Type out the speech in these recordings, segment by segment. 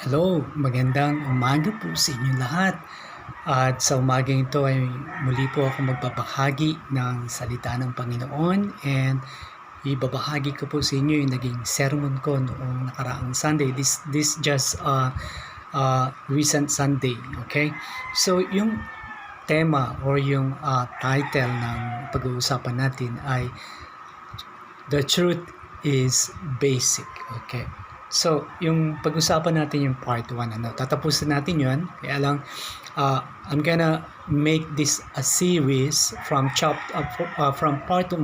Hello, magandang umaga po sa inyong lahat. At sa umagang ito ay muli po ako magbabahagi ng salita ng Panginoon and ibabahagi ko po sa inyo yung naging sermon ko noong nakaraang Sunday. This just recent Sunday, okay? So yung tema or yung title ng pag-uusapan natin ay The Truth is Basic, okay? So, yung pag-usapan natin yung part 1, tatapusin natin yun. Kaya lang, I'm gonna make this a series from part 1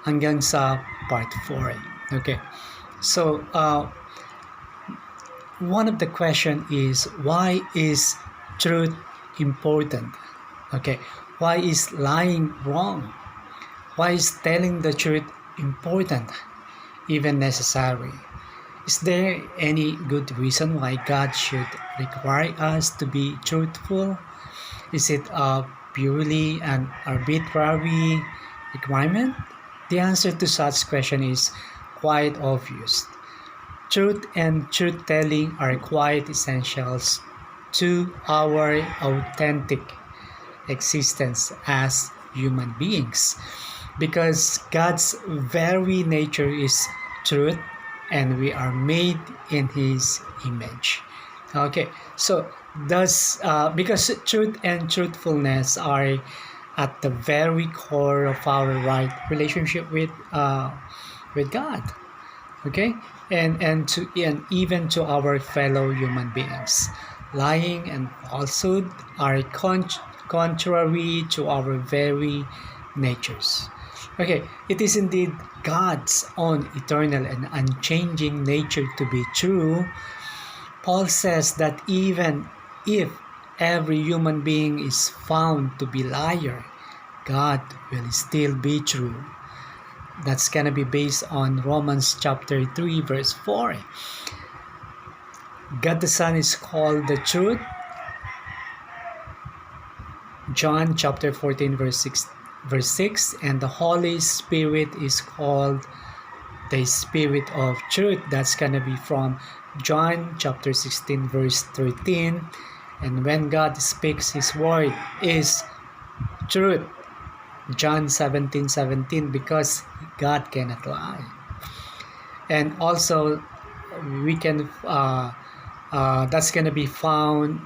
hanggang sa part 4. Okay. So, one of the question is, why is truth important? Okay. Why is lying wrong? Why is telling the truth important, even necessary? Is there any good reason why God should require us to be truthful? Is it purely an arbitrary requirement? The answer to such question is quite obvious. Truth and truth-telling are quite essentials to our authentic existence as human beings, because God's very nature is truth and we are made in His image. Okay, so because truth and truthfulness are at the very core of our right relationship with God. Okay, and even to our fellow human beings, lying and falsehood are contrary to our very natures. Okay, it is indeed God's own eternal and unchanging nature to be true. Paul says that even if every human being is found to be liar, God will still be true. That's gonna be based on Romans chapter 3 verse 4. God the Son is called the truth. John chapter 14 verse 6, and the Holy Spirit is called the Spirit of Truth. That's gonna be from John chapter 16 verse 13. And when God speaks, His word is truth. John 17:17, because God cannot lie. And also we can that's gonna be found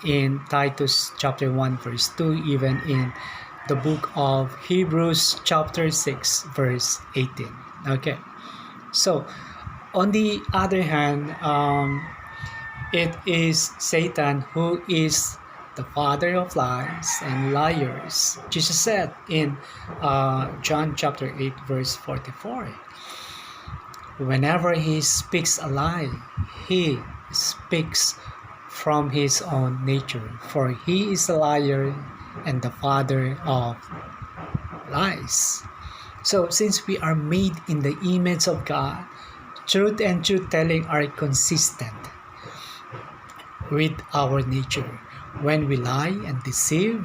in Titus chapter 1 verse 2, even in the book of Hebrews chapter 6 verse 18. Okay, so on the other hand, it is Satan who is the father of lies and liars. Jesus said in John chapter 8 verse 44, whenever he speaks a lie, he speaks from his own nature, for he is a liar and the father of lies. So since we are made in the image of God, truth and truth-telling are consistent with our nature. When we lie and deceive,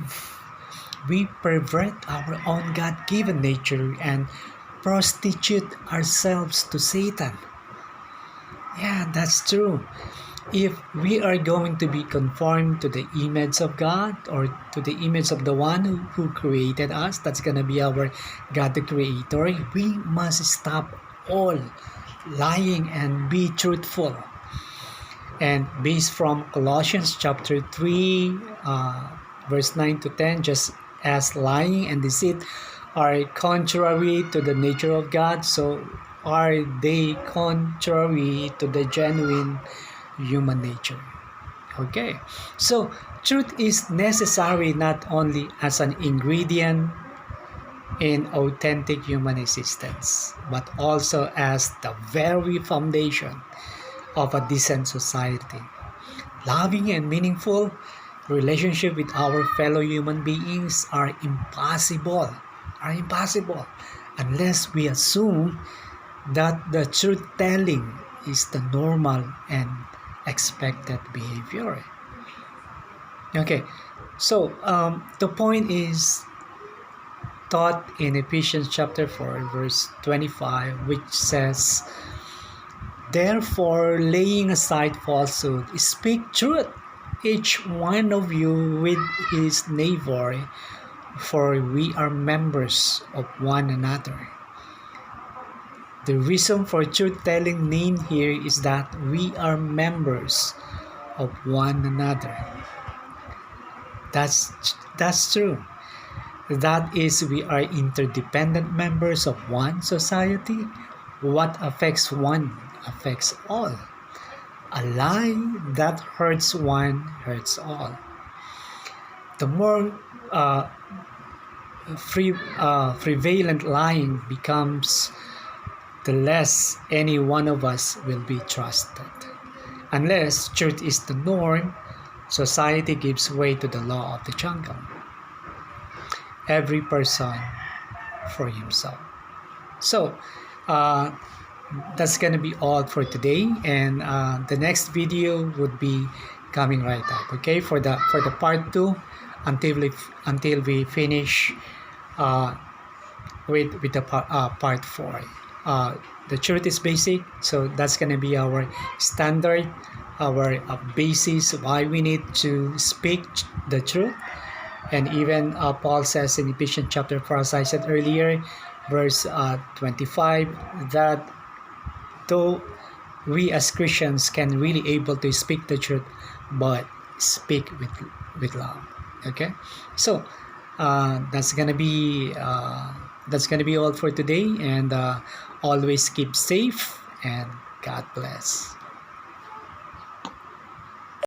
we pervert our own God-given nature and prostitute ourselves to Satan. Yeah, that's true. If we are going to be conformed to the image of God, or to the image of the one who created us, that's gonna be our God the Creator, we must stop all lying and be truthful. And based from Colossians chapter 3 verse 9 to 10, just as lying and deceit are contrary to the nature of God, so are they contrary to the genuine human nature. Okay, so truth is necessary not only as an ingredient in authentic human existence, but also as the very foundation of a decent society. Loving and meaningful relationship with our fellow human beings are impossible unless we assume that the truth telling is the normal and expected behavior. Okay, so the point is taught in Ephesians chapter 4 verse 25, which says, Therefore, laying aside falsehood, speak truth, each one of you with his neighbor, for we are members of one another. The reason for truth-telling named here is that we are members of one another. That's true. That is, we are interdependent members of one society. What affects one affects all. A lie that hurts one hurts all. The more prevalent lying becomes, the less any one of us will be trusted. Unless truth is the norm, society gives way to the law of the jungle. Every person for himself. So, that's gonna be all for today, and the next video would be coming right up. Okay, for the part 2, until we finish with the part 4. The truth is basic, so that's gonna be our standard, our basis why we need to speak the truth. And even Paul says in Ephesians chapter 4, as I said earlier, verse 25, that though we as Christians can really able to speak the truth, but speak with love. Okay, so that's gonna be all for today, and always keep safe, and God bless.